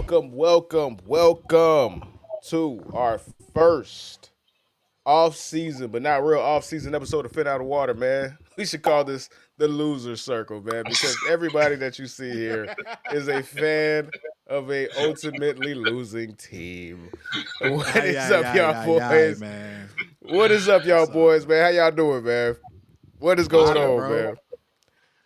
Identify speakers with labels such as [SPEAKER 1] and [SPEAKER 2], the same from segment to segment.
[SPEAKER 1] welcome to our first off-season, but not real off-season episode of Fit Out of Water, man. We should call this the loser circle, man, because everybody that you see here is a fan of a ultimately losing team. What
[SPEAKER 2] Aye,
[SPEAKER 1] is
[SPEAKER 2] aye,
[SPEAKER 1] up,
[SPEAKER 2] aye,
[SPEAKER 1] y'all
[SPEAKER 2] aye, aye,
[SPEAKER 1] boys?
[SPEAKER 2] man.
[SPEAKER 1] What is up, y'all
[SPEAKER 2] What's up,
[SPEAKER 1] boys,
[SPEAKER 2] man?
[SPEAKER 1] man? How y'all doing, man? What is going
[SPEAKER 2] Vibing,
[SPEAKER 1] on,
[SPEAKER 2] bro.
[SPEAKER 1] man?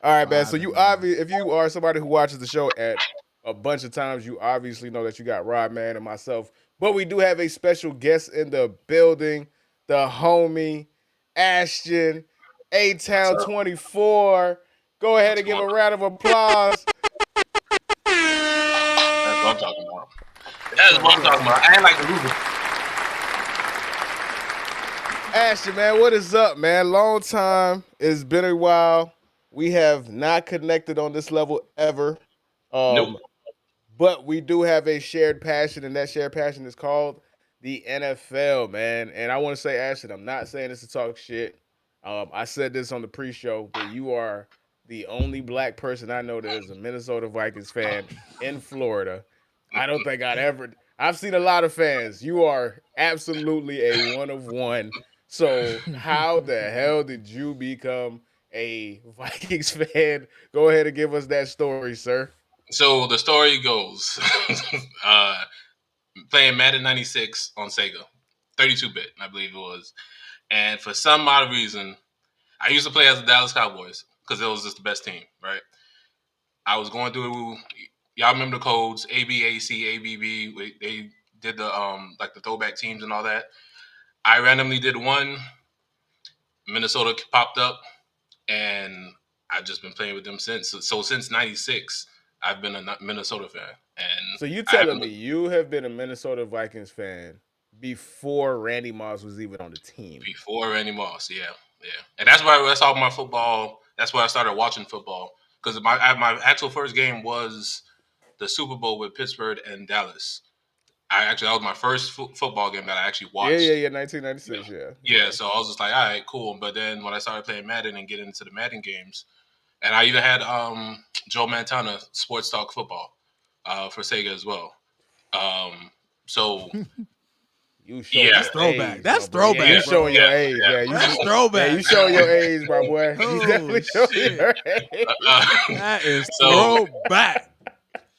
[SPEAKER 1] All right, man. So
[SPEAKER 2] Vibing, man.
[SPEAKER 1] if you are somebody who watches the show at a bunch of times, you obviously know that you got Rod Man and myself. But we do have a special guest in the building, the homie Ashton,
[SPEAKER 3] What's up?
[SPEAKER 1] Atwon24. Go ahead
[SPEAKER 3] What's
[SPEAKER 1] and give
[SPEAKER 3] going
[SPEAKER 1] a
[SPEAKER 3] on?
[SPEAKER 1] round of applause.
[SPEAKER 3] That's what I'm talking about.
[SPEAKER 2] What's
[SPEAKER 3] That's
[SPEAKER 2] up?
[SPEAKER 3] what
[SPEAKER 2] What's
[SPEAKER 3] I'm
[SPEAKER 2] up,
[SPEAKER 3] talking
[SPEAKER 2] man?
[SPEAKER 3] about. I ain't like the Ruben.
[SPEAKER 1] Ashton, man, what is up, man? Long time. It's been a while. We have not connected on this level ever.
[SPEAKER 3] Nope.
[SPEAKER 1] Um, but we do have a shared passion, and that shared passion is called the NFL, man. And I want to say, Ashton, I'm not saying this to talk shit. I said this on the pre-show, but you are the only black person I know that is a Minnesota Vikings fan in Florida. I don't think I'd ever. I've seen a lot of fans. You are absolutely a one of one. So how the hell did you become a Vikings fan? Go ahead and give us that story, sir.
[SPEAKER 3] So the story goes, uh, playing Madden 96 on Sega, 32-bit, I believe it was. And for some odd reason, I used to play as the Dallas Cowboys because it was just the best team, right? I was going through, y'all remember the codes, ABAC, ABB. They did the like the throwback teams and all that. I randomly did one. Minnesota popped up, and I've just been playing with them since. So since '96, I've been a Minnesota fan, and
[SPEAKER 1] So you
[SPEAKER 3] I
[SPEAKER 1] telling
[SPEAKER 3] haven't
[SPEAKER 1] me
[SPEAKER 3] looked
[SPEAKER 1] you have been a Minnesota Vikings fan before Randy Moss was even on the team?
[SPEAKER 3] before Randy Moss. Yeah, yeah, and that's all my football. That's why I started watching football because my actual first game was the Super Bowl with Pittsburgh and Dallas. That was my first football game that I actually
[SPEAKER 1] Yeah,
[SPEAKER 3] watched.
[SPEAKER 1] yeah.
[SPEAKER 3] Yeah.
[SPEAKER 1] 1996. Yeah,
[SPEAKER 3] Yeah,
[SPEAKER 1] yeah.
[SPEAKER 3] so I was just like, all right, cool. But then when I started playing Madden and getting into the Madden games, and I even had Joe Montana Sports Talk Football for Sega as well. Um, so
[SPEAKER 1] You showing
[SPEAKER 3] yeah,
[SPEAKER 2] That's
[SPEAKER 1] your
[SPEAKER 2] throwback.
[SPEAKER 1] age, my
[SPEAKER 2] That's
[SPEAKER 1] boy. Yeah,
[SPEAKER 3] yeah,
[SPEAKER 1] you
[SPEAKER 2] throwback,
[SPEAKER 1] showing
[SPEAKER 2] bro.
[SPEAKER 1] your
[SPEAKER 3] yeah,
[SPEAKER 1] age.
[SPEAKER 3] yeah.
[SPEAKER 2] That's
[SPEAKER 1] Yeah, you
[SPEAKER 2] throwback,
[SPEAKER 1] showing your
[SPEAKER 2] man.
[SPEAKER 1] age, my boy. You
[SPEAKER 2] Oh
[SPEAKER 1] definitely showing
[SPEAKER 2] shit.
[SPEAKER 1] your age.
[SPEAKER 3] Uh,
[SPEAKER 2] That is
[SPEAKER 3] so
[SPEAKER 2] throwback.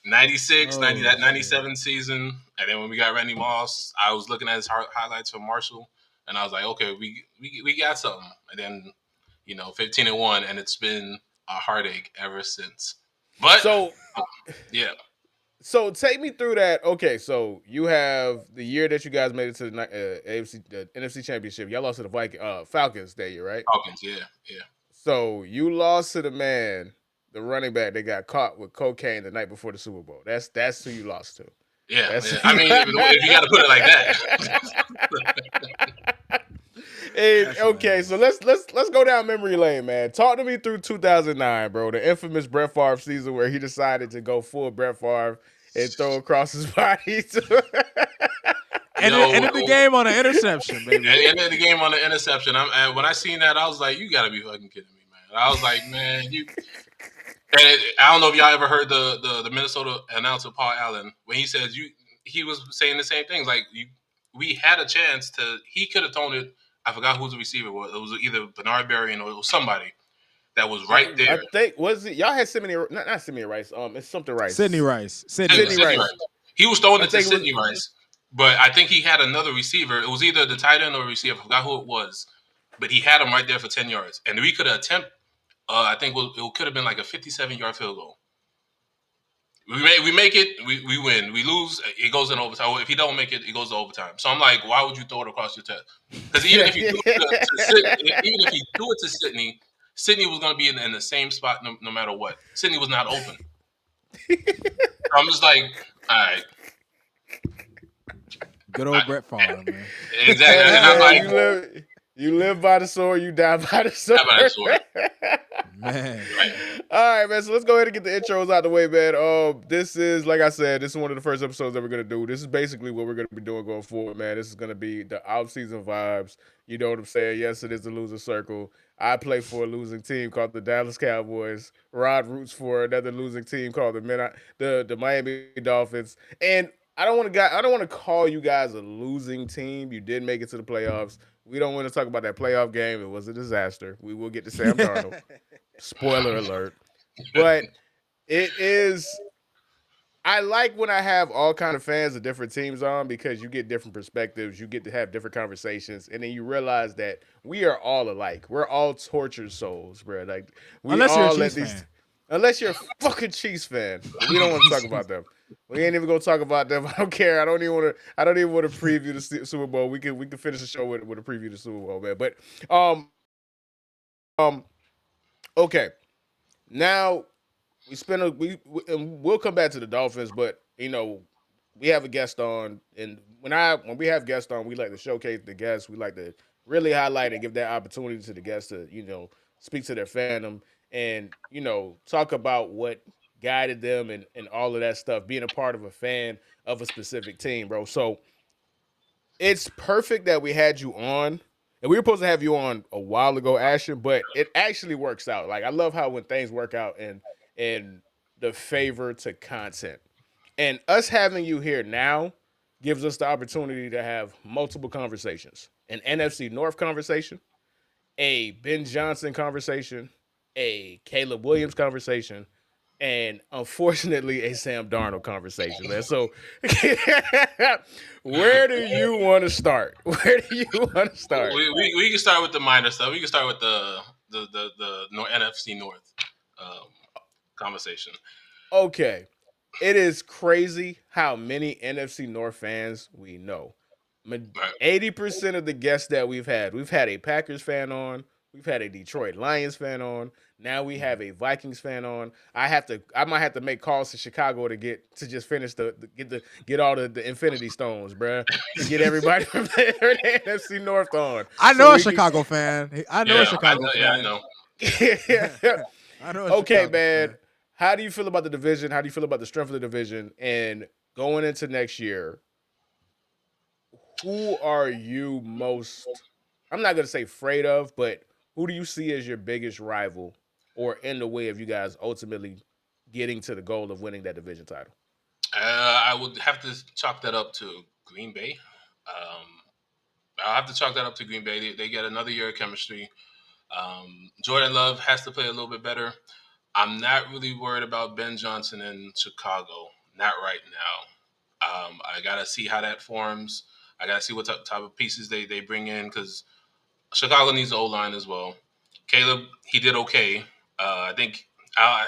[SPEAKER 3] 96, 90,
[SPEAKER 2] Oh
[SPEAKER 3] that
[SPEAKER 2] shit.
[SPEAKER 3] 97 season, and then when we got Randy Moss, I was looking at his highlights from Marshall, and I was like, okay, we got something. And then 15-1, and it's been a heartache ever since. But
[SPEAKER 1] So,
[SPEAKER 3] yeah,
[SPEAKER 1] so take me through that. Okay, so you have the year that you guys made it to the AFC, the NFC Championship. Y'all lost to the Falcons that year, right?
[SPEAKER 3] Falcons, yeah, yeah.
[SPEAKER 1] So you lost to the man, the running back that got caught with cocaine the night before the Super Bowl. That's who you lost to.
[SPEAKER 3] Yeah,
[SPEAKER 1] That's
[SPEAKER 3] yeah. I mean, if you got to put it like
[SPEAKER 1] And,
[SPEAKER 2] That's
[SPEAKER 1] okay, so
[SPEAKER 2] hilarious.
[SPEAKER 1] let's go down memory lane, man. Talk to me through 2009, bro. The infamous Brett Favre season where he decided to go full Brett Favre and throw across his body.
[SPEAKER 2] And it
[SPEAKER 3] yo,
[SPEAKER 2] ended the game on an interception, baby.
[SPEAKER 3] at the end of the game on the interception, and when I seen that, I was like, "You got to be fucking kidding me, man!" I was like, "Man, you." And I don't know if y'all ever heard the Minnesota announcer Paul Allen when he says you. He was saying the same things. Like we had a chance to. He could have thrown it. I forgot who the receiver was. It was either Bernard Berry or it was somebody that was right
[SPEAKER 1] I
[SPEAKER 3] there.
[SPEAKER 1] think was it y'all had Simeon, not Simeon Rice. It's something
[SPEAKER 2] Sidney
[SPEAKER 1] Rice.
[SPEAKER 2] Rice. Sidney
[SPEAKER 3] Sidney,
[SPEAKER 1] Sidney
[SPEAKER 2] Rice.
[SPEAKER 3] Sidney
[SPEAKER 1] Rice.
[SPEAKER 3] Rice. He was throwing
[SPEAKER 1] I
[SPEAKER 3] it to
[SPEAKER 1] think it was.
[SPEAKER 3] Sidney Rice, but I think he had another receiver. It was either the tight end or receiver. I forgot who it was, but he had him right there for 10 yards, and we could attempt. I think it could have been like a 57-yard field goal. We make it, we win. We lose, it goes in overtime. If you don't make it, it goes to overtime. So I'm like, why would you throw it across your chest? Because even if you threw it to Sydney, even if you threw it to Sydney, Sydney was going to be in the same spot no matter what. Sydney was not open. So I'm just like, all right,
[SPEAKER 2] Good
[SPEAKER 3] I,
[SPEAKER 2] old Brett Favre, man.
[SPEAKER 3] exactly.
[SPEAKER 1] Hey
[SPEAKER 3] And I'm
[SPEAKER 1] man,
[SPEAKER 3] like,
[SPEAKER 1] you live. You live by the sword, you die by the sword.
[SPEAKER 3] How about that sword?
[SPEAKER 2] Man.
[SPEAKER 3] Right.
[SPEAKER 1] All right, man. So let's go ahead and get the intros out the way, man. This is, like I said, this is one of the first episodes that we're gonna do. This is basically what we're gonna be doing going forward, man. This is gonna be the off-season vibes. You know what I'm saying? Yes, it is the loser circle. I play for a losing team called the Dallas Cowboys. Rod roots for another losing team called the Miami Dolphins. And I don't want to call you guys a losing team. You did make it to the playoffs. We don't want to talk about that playoff game. It was a disaster. We will get to Sam Darnold. Spoiler alert. But it is I like when I have all kind of fans of different teams on because you get different perspectives, you get to have different conversations, and then you realize that we are all alike. We're all tortured souls, bro. Like we
[SPEAKER 2] Unless you're a
[SPEAKER 1] all let
[SPEAKER 2] Chiefs
[SPEAKER 1] these
[SPEAKER 2] fan.
[SPEAKER 1] unless you're a fucking Chiefs fan. But we don't want to talk about them. We ain't even gonna talk about them. I don't care. I don't even want to preview the Super Bowl. We can finish the show with a preview of the Super Bowl, man. But um okay. Now we spend a and we'll come back to the Dolphins, but we have a guest on, and when we have guests on, we like to showcase the guests. We like to really highlight and give that opportunity to the guests to speak to their fandom and talk about what guided them and all of that stuff. Being a part of a fan of a specific team, bro. So it's perfect that we had you on. And we were supposed to have you on a while ago, Ashton, but it actually works out. Like I love how when things work out and the favor to content. And us having you here now gives us the opportunity to have multiple conversations. An NFC North conversation, a Ben Johnson conversation, a Caleb Williams conversation, and unfortunately a Sam Darnold conversation, man. So where do you want to start? Where do you want to start?
[SPEAKER 3] We can start with the minor stuff. We can start with the NFC North um, conversation.
[SPEAKER 1] Okay. It is crazy how many NFC North fans we know.
[SPEAKER 3] Right.
[SPEAKER 1] 80% of the guests that we've had a Packers fan on, we've had a Detroit Lions fan on, now we have a Vikings fan on. I might have to make calls to Chicago to get to just finish get all the Infinity Stones, bruh, to get everybody from there, the NFC North on.
[SPEAKER 2] I
[SPEAKER 1] So
[SPEAKER 2] know a
[SPEAKER 1] we can
[SPEAKER 2] Chicago fan. I know a
[SPEAKER 3] Yeah,
[SPEAKER 2] Chicago
[SPEAKER 3] I
[SPEAKER 2] fan.
[SPEAKER 3] know.
[SPEAKER 2] I know a
[SPEAKER 1] Okay,
[SPEAKER 2] Chicago
[SPEAKER 1] man.
[SPEAKER 2] fan.
[SPEAKER 1] How do you feel about the division? How do you feel about the strength of the division? And going into next year, who are you most, I'm not going to say afraid of, but who do you see as your biggest rival or in the way of you guys ultimately getting to the goal of winning that division title?
[SPEAKER 3] I would have to chalk that up to Green Bay. Um, I'll have to chalk that up to Green Bay. They get another year of chemistry. Jordan Love has to play a little bit better. I'm not really worried about Ben Johnson in Chicago. Not right now. I gotta see how that forms. I gotta see what type of pieces they bring in because Chicago needs the O line as well. Caleb, he did okay. I think. Uh,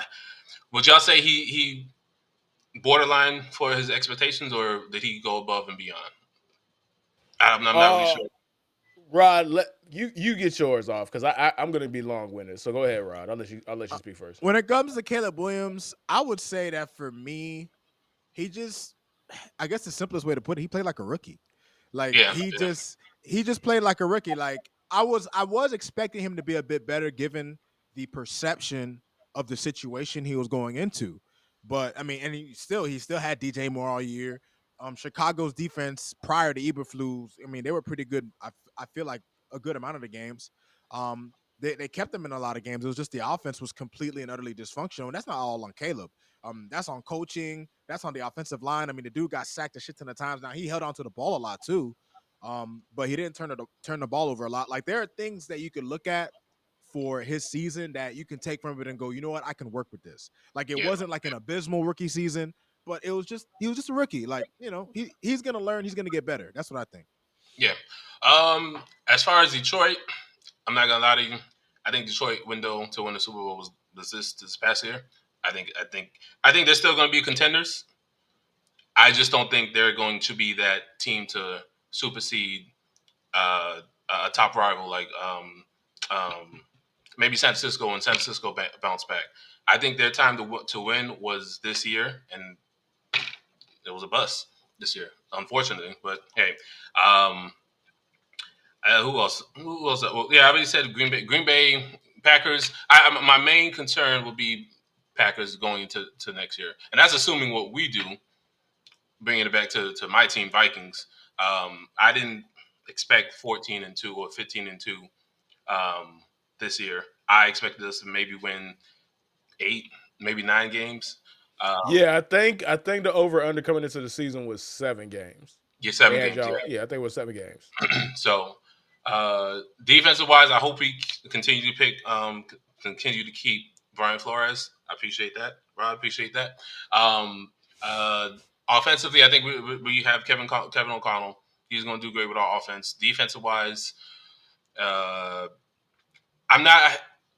[SPEAKER 3] would y'all say he borderline for his expectations, or did he go above and beyond? I'm not really
[SPEAKER 1] Uh,
[SPEAKER 3] sure.
[SPEAKER 1] Rod, you get yours off because I'm going to be long winded. So go ahead, Rod. I'll let you speak first.
[SPEAKER 2] When it comes to Caleb Williams, I would say that for me, he just I guess the simplest way to put it, he played like a rookie. Like
[SPEAKER 3] Yeah, yeah,
[SPEAKER 2] he just played like a rookie. Like I was expecting him to be a bit better given the perception of the situation he was going into. But I mean, and he still had DJ Moore all year. Chicago's defense prior to Eberflus, I mean, they were pretty good. I feel like a good amount of the games. They kept them in a lot of games. It was just the offense was completely and utterly dysfunctional, and that's not all on Caleb. That's on coaching. That's on the offensive line. I mean, the dude got sacked a shit ton of times. Now he held on to the ball a lot too, but he didn't turn the ball over a lot. Like there are things that you could look at for his season that you can take from it and go, you know what, I can work with this. Like it
[SPEAKER 3] yeah,
[SPEAKER 2] wasn't like an abysmal rookie season, but he was just a rookie. Like he's gonna learn. He's gonna get better. That's what I think.
[SPEAKER 3] yeah. As far as Detroit, I'm not gonna lie to you. I think Detroit window to win the Super Bowl was this past year. I think they're still going to be contenders. I just don't think they're going to be that team to supersede uh, a top rival like um, maybe San Francisco when San Francisco bounce back. I think their time to win was this year, and it was a bust this year, unfortunately. But hey, um, Who else? Who else? Well, yeah, I already said Green Bay. Green Bay Packers. My main concern would be Packers going into next year, and that's assuming what we do, bringing it back to my team Vikings. I didn't expect 14-2 or 15-2 this year. I expected us to maybe win 8, maybe 9 games. Um,
[SPEAKER 1] Yeah, I think the over under coming into the season was 7 games.
[SPEAKER 3] get
[SPEAKER 1] They
[SPEAKER 3] 7
[SPEAKER 1] had
[SPEAKER 3] games.
[SPEAKER 1] y'all. Yeah, I think it was 7 games.
[SPEAKER 3] So, defensive wise, I hope we continue to continue to keep Brian Flores. I appreciate that. Rob, I appreciate that. Um, uh, Offensively, I think we have Kevin O'Connell. He's going to do great with our offense. Defensive wise, uh, I'm not